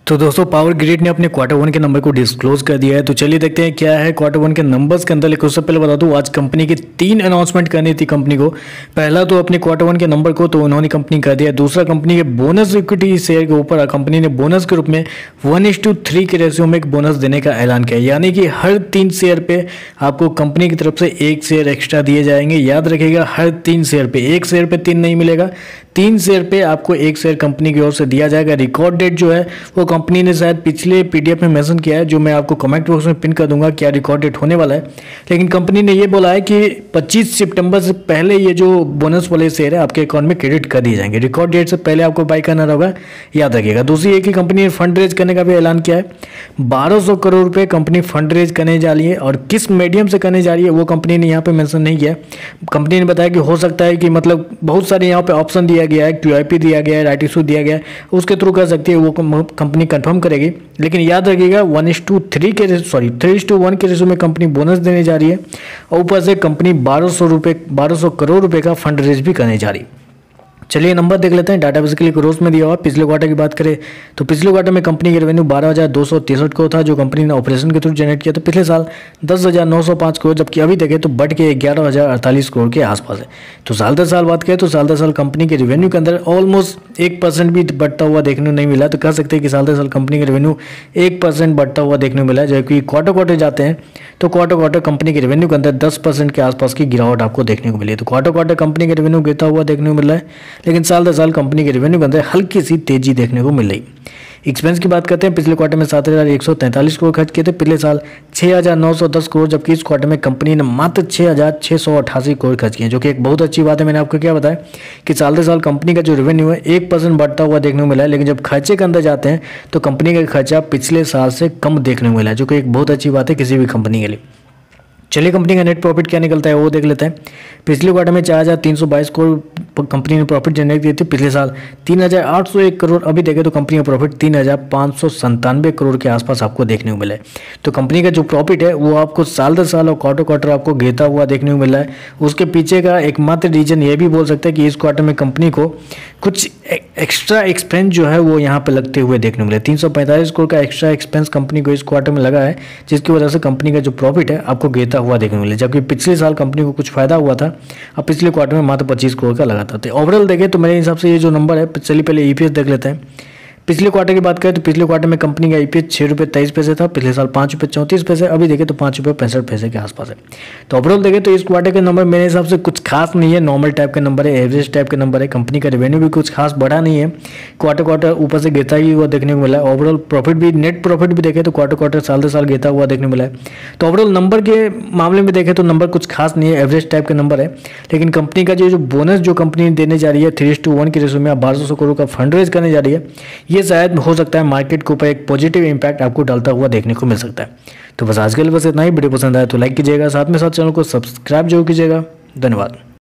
तो दोस्तों power grid ने अपने क्वार्टर वन के नंबर को डिस्क्लोज कर दिया है। तो चलिए देखते हैं क्या है क्वार्टर वन के नंबर्स के अंदर। लेकिन उससे पहले बता दूं आज कंपनी की 3 अनाउंसमेंट करनी थी कंपनी को। पहला तो अपने क्वार्टर वन के नंबर को तो उन्होंने कंपनी कर दिया। दूसरा कंपनी के बोनस इक्विटी शेयर के ऊपर कंपनी ने बोनस के रूप में 1:3 के रेशियो में एक बोनस देने का ऐलान किया, यानी कि हर 3 शेयर पे आपको कंपनी की तरफ से 1 शेयर एक्स्ट्रा दिए जाएंगे। याद रखिएगा हर 3 शेयर पे, 1 शेयर पे 3 नहीं मिलेगा, 3 शेयर पे आपको 1 शेयर कंपनी की ओर से दिया जाएगा। रिकॉर्ड डेट जो है वो कंपनी ने शायद पिछले पीडीएफ में मेंशन किया है, जो मैं आपको कमेंट बॉक्स में पिन कर दूंगा क्या रिकॉर्ड डेट होने वाला है। लेकिन कंपनी ने ये बोला है कि 25 सितंबर से पहले ये जो बोनस वाले शेयर है आपके अकाउंट में क्रेडिट कर दिए जाएंगे। रिकॉर्ड डेट से पहले आपको बाई करना होगा, याद रखिएगा। दूसरी एक ही कंपनी ने फंड रेज करने का भी ऐलान किया है। 1200 करोड़ रुपये कंपनी फंड रेज करने जा रही है, और किस मीडियम से करने जा रही है वो कंपनी ने यहाँ पे मेंशन नहीं किया। कंपनी ने बताया कि हो सकता है कि मतलब बहुत सारे यहाँ पे ऑप्शन दिया गया है, QIP दिया गया है, राइट इशू दिया गया है, उसके थ्रू कर सकती है, वो कंपनी कंफर्म करेगी। लेकिन याद रखिएगा 3:1 के रेशो में कंपनी बोनस देने जा रही है, और ऊपर से कंपनी 1200 करोड़ रुपए का फंड रेज भी करने जा रही है। चलिए नंबर देख लेते हैं। डाटा बेसिकली ग्रोथ में दिया हुआ। पिछले क्वार्टर की बात करें तो पिछले क्वार्टर में कंपनी की रेवेन्यू 12,263 करोड़ था, जो कंपनी ने ऑपरेशन के थ्रू जनरेट किया। तो पिछले साल 10,905 करोड़, जबकि अभी देखें तो बढ़ के 11,048 करोड़ के आसपास है। तो साल दर साल बात करें तो साल दर साल कंपनी के रेवेन्यू के अंदर ऑलमोस्ट 1% भी बढ़ता हुआ देखने को नहीं मिला। तो कह सकते हैं कि साल दर साल कंपनी का रेवेन्यू 1% बढ़ता हुआ देखने को मिला है। जबकि क्वार्टर जाते हैं तो क्वार्टर कंपनी के रेवेन्यू के अंदर 10% के आसपास की गिरावट आपको देखने को मिली है। तो क्वार्टर कंपनी के रेवेन्यू गिरता हुआ देखने को मिल रहा है, लेकिन साल दर साल कंपनी के रेवेन्यू के अंदर हल्की सी तेजी देखने को मिल रही। एक्सपेंस की बात करते हैं। पिछले क्वार्टर में 7,143 करोड़ खर्च किए थे, पिछले साल 6,910 करोड़, जबकि इस क्वार्टर में कंपनी ने मात्र 6,688 करोड़ खर्च किए, जो कि एक बहुत अच्छी बात है। मैंने आपको क्या बताया कि साल दर साल कंपनी का जो रेवेन्यू है 1% बढ़ता हुआ देखने को मिला है, लेकिन जब खर्चे के अंदर जाते हैं तो कंपनी का खर्चा पिछले साल से कम देखने को मिला है, जो कि एक बहुत अच्छी बात है किसी भी कंपनी के लिए। चलिए कंपनी का नेट प्रॉफिट क्या निकलता है वो देख लेते हैं। पिछले क्वार्टर में 4,322 करोड़ कंपनी ने प्रॉफिट जनरेट किए थे, पिछले साल 3,801 करोड़। अभी देखें तो कंपनी का प्रॉफिट 3,597 करोड़ के आसपास आपको देखने को मिला है। तो कंपनी का जो प्रॉफिट है वो आपको साल दर साल और क्वार्टर आपको गिरता हुआ देखने को मिला है। उसके पीछे का एकमात्र रीजन ये भी बोल सकते हैं कि इस क्वार्टर में कंपनी को कुछ एक्स्ट्रा एक्सपेंस जो है वो यहाँ पे लगते हुए देखने को मिले। 345 करोड़ का एक्स्ट्रा एक्सपेंस कंपनी को इस क्वार्टर में लगा है, जिसकी वजह से कंपनी का जो प्रॉफिट है आपको गिरता हुआ देखने को मिले। जबकि पिछले साल कंपनी को कुछ फायदा हुआ था, अब पिछले क्वार्टर में मात्र 25 करोड़ का लगा था। ओवरऑल देखें तो मेरे हिसाब से ये जो नंबर है, चलिए पहले EPS देख लेते हैं। पिछले क्वार्टर की बात करें तो पिछले क्वार्टर में कंपनी का EPS 6.23 रुपये था, पिछले साल 5.34 रुपये, अभी देखें तो 5.65 रुपये के आसपास है। तो ओवरऑल देखें तो इस क्वार्टर के नंबर मेरे हिसाब से कुछ खास नहीं है, नॉर्मल टाइप के नंबर है, एवरेज टाइप के नंबर है। कंपनी का रेवेन्यू भी कुछ खास बढ़ा नहीं है, क्वार्टर ऊपर से गिरता ही हुआ देखने को मिला है। ओवरऑल प्रॉफिट भी, नेट प्रॉफिट भी देखें तो क्वार्टर साल दर साल गिरता हुआ देखने को मिला है। तो ओवरऑल नंबर के मामले में देखें तो नंबर कुछ खास नहीं है, एवरेज टाइप के नंबर है। लेकिन कंपनी का जो बोनस जो कंपनी देने जा रही है 3:1 के रेशो में 1200 करोड़ का फंड रेज करने जा रही है, ये शायद हो सकता है मार्केट के ऊपर एक पॉजिटिव इंपैक्ट आपको डालता हुआ देखने को मिल सकता है। तो बस आज के लिए बस इतना ही। वीडियो पसंद आया तो लाइक कीजिएगा, साथ में साथ चैनल को सब्सक्राइब जरूर कीजिएगा। धन्यवाद।